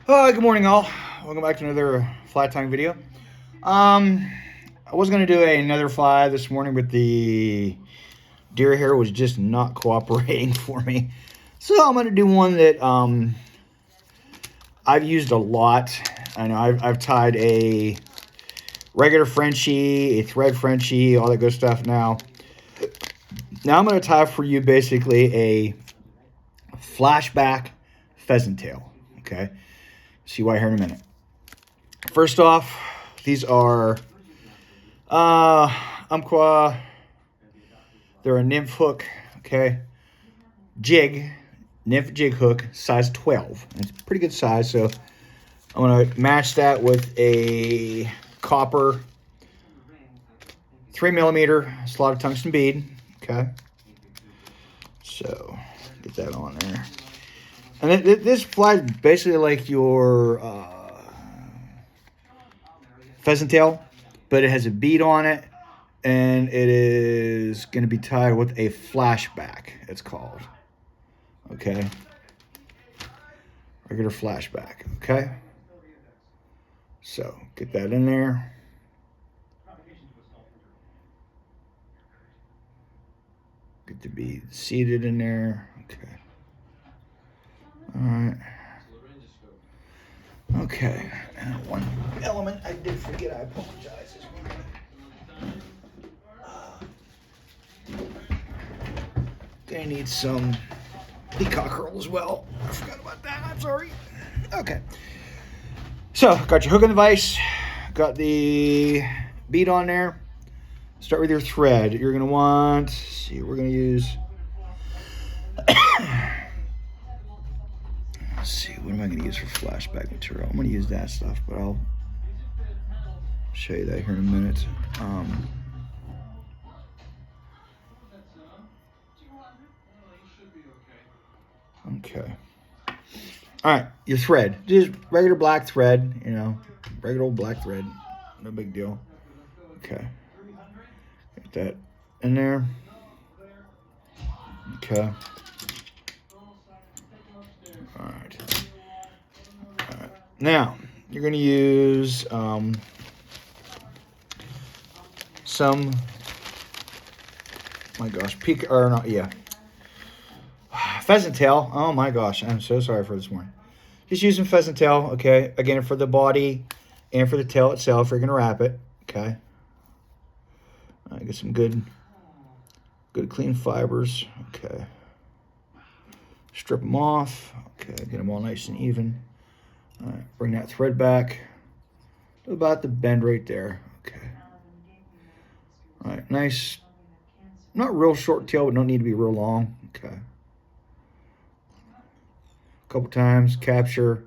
Good morning, all. Welcome back to another fly tying video. I was gonna do another fly this morning, but the deer hair was just not cooperating for me. So I'm gonna do one that I've used a lot. I know I've tied a regular Frenchie, a thread Frenchie, all that good stuff. Now I'm gonna tie for you basically a flashback pheasant tail. Okay, see why here in a minute. First off, these are Umpqua. They're a nymph hook, okay? Jig, nymph jig hook, size 12. It's a pretty good size, so I'm gonna match that with a copper 3mm slotted tungsten bead, okay? So get that on there. And this flies basically like your pheasant tail, but it has a bead on it, and it is going to be tied with a flashback, it's called. Okay? Regular flashback, okay? So, get that in there. Get the bead seated in there. Okay. Alright. Okay. And one element I did forget, I apologize. Gonna need some Peacock herl as well. I forgot about that. I'm sorry. Okay. So, got your hook and the vise. Got the bead on there. Start with your thread. You're going to want, let's see, we're going to use, let's see, what am I going to use for flashback material? I'm going to use that stuff, but I'll show you that here in a minute. Okay. All right, your thread. Just regular black thread, regular old black thread. No big deal. Okay. Get that in there. Okay. All right. All right. Now, you're going to use some, my gosh, pheasant tail. Oh my gosh, I'm so sorry for this morning. Just using pheasant tail, okay? Again, for the body and for the tail itself, you're going to wrap it, okay? Get some good clean fibers, okay? Strip them off, okay? Get them all nice and even. All right, bring that thread back to about the bend right there, okay? All right, nice, not real short tail, but don't need to be real long, okay? A couple times, capture,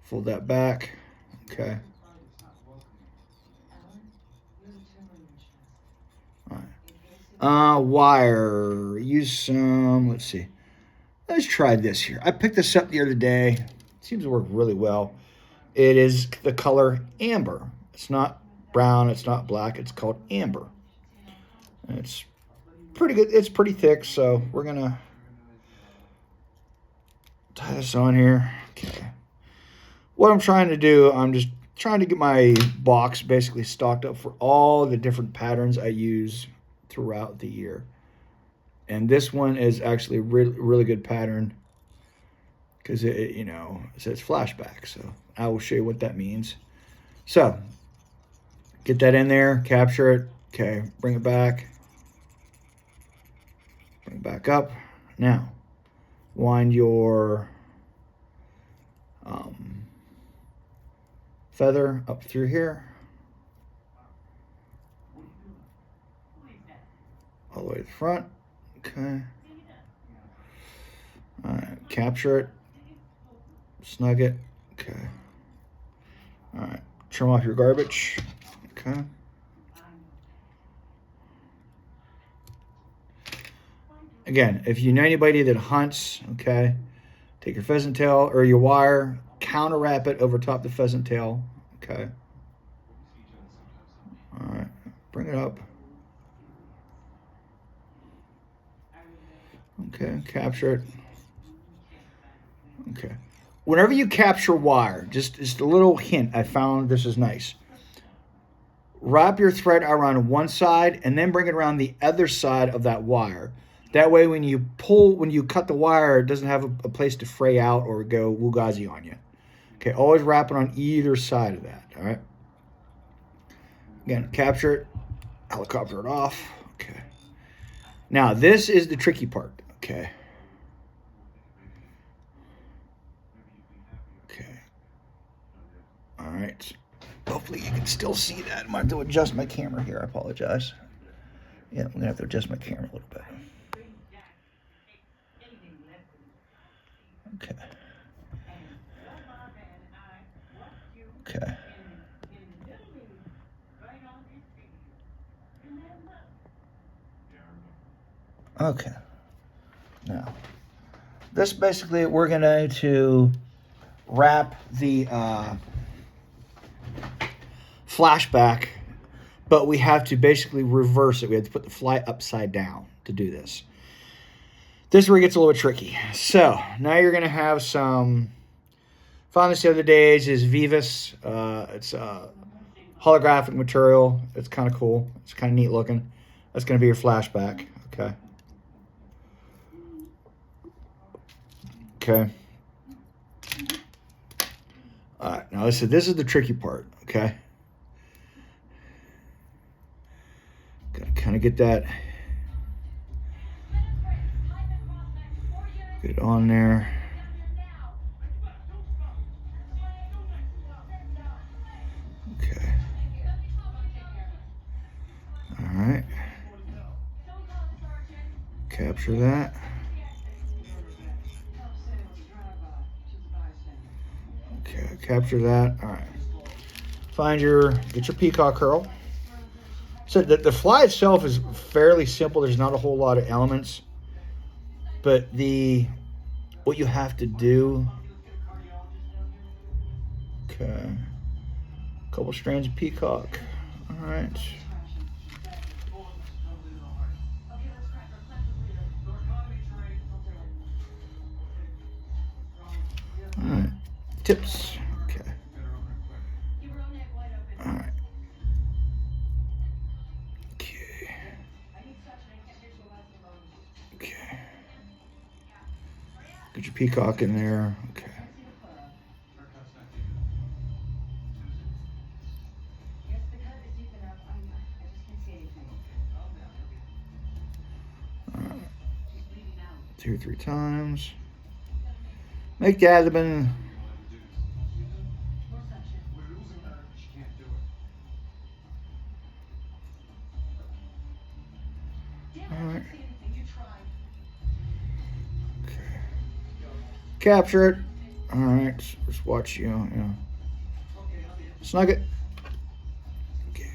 fold that back, okay? Wire. Use some, let's see. Let's try this here. I picked this up the other day. It seems to work really well. It is the color amber. It's not brown, it's not black, it's called amber. And it's pretty good. It's pretty thick, so we're gonna tie this on here. Okay. What I'm trying to do, I'm just trying to get my box basically stocked up for all the different patterns I use throughout the year. And this one is actually a really good pattern because it says flashback. So I will show you what that means. So get that in there, capture it. Okay, bring it back. Bring it back up. Now, wind your feather up through here. All the way to the front. Okay. All right, capture it. Snug it. Okay. All right, trim off your garbage. Okay. Again, if you know anybody that hunts, okay, take your pheasant tail or your wire, counter wrap it over top the pheasant tail. Okay. All right, bring it up. Okay, capture it. Okay. whenever you capture wire, just a little hint, I found this is nice. Wrap your thread around one side and then bring it around the other side of that wire. That way when you cut the wire, it doesn't have a place to fray out or go wugazi on you. Okay, always wrap it on either side of that, all right? Again, capture it, helicopter it off, okay. Now, this is the tricky part, okay? Okay. All right. Hopefully you can still see that. I might have to adjust my camera here. I apologize. Yeah, I'm going to have to adjust my camera a little bit. Okay. Okay. Okay. Now, this basically, we're going to wrap the flashback, but we have to basically reverse it. We have to put the fly upside down to do this. This is where it gets a little bit tricky. So now you're going to have some, found this the other days, is Vivus. It's holographic material. It's kind of cool. It's kind of neat looking. That's going to be your flashback. Okay. Okay. All right. Now listen, this is the tricky part. Okay. Gotta kind of get that. Get it on there. Okay. All right. Capture that. Okay, capture that. All right. Get your peacock herl. So the fly itself is fairly simple. There's not a whole lot of elements. But what you have to do, okay, a couple strands of peacock. All right. All right. Tips. Okay. All right. Okay. Okay. Get your peacock in there. Okay. All right. 2 or 3 times. Make the abdomen. Alright. Okay. Capture it. Alright. Just watch, snug it. Okay.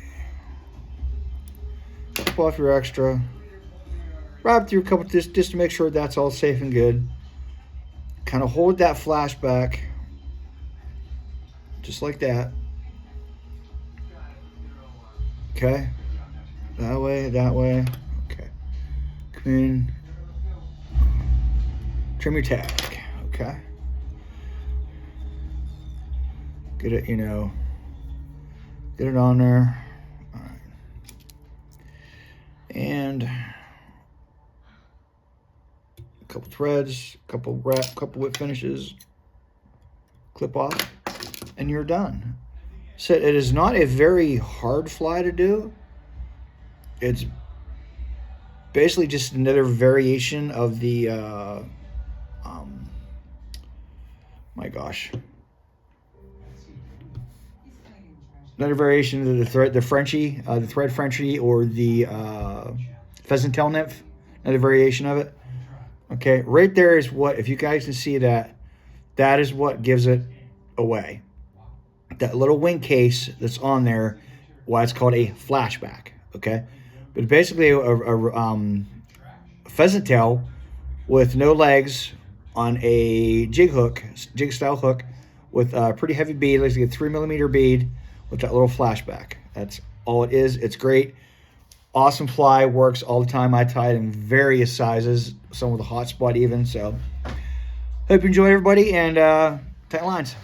Pop off your extra. Wrap through a couple just to make sure that's all safe and good. Kind of hold that flashback. Just like that. Okay. That way, that way. Okay. Come in. Trim your tag. Okay. Get it, get it on there. All right. And a couple threads, couple whip finishes, clip off, and you're done. So it is not a very hard fly to do. It's basically just another variation of the my gosh, another variation of the thread Frenchie, the thread Frenchie, or the pheasant tail nymph. Another variation of it. Okay, right there is what, if you guys can see that is what gives it away. That little wing case that's on there, why it's called a flashback. Okay, but basically a pheasant tail with no legs on a jig style hook with a pretty heavy bead, like a 3mm bead with that little flashback. That's all it is. It's great. Awesome fly, works all the time. I tie it in various sizes, some with a hot spot even. So hope you enjoy, everybody, and Tight lines.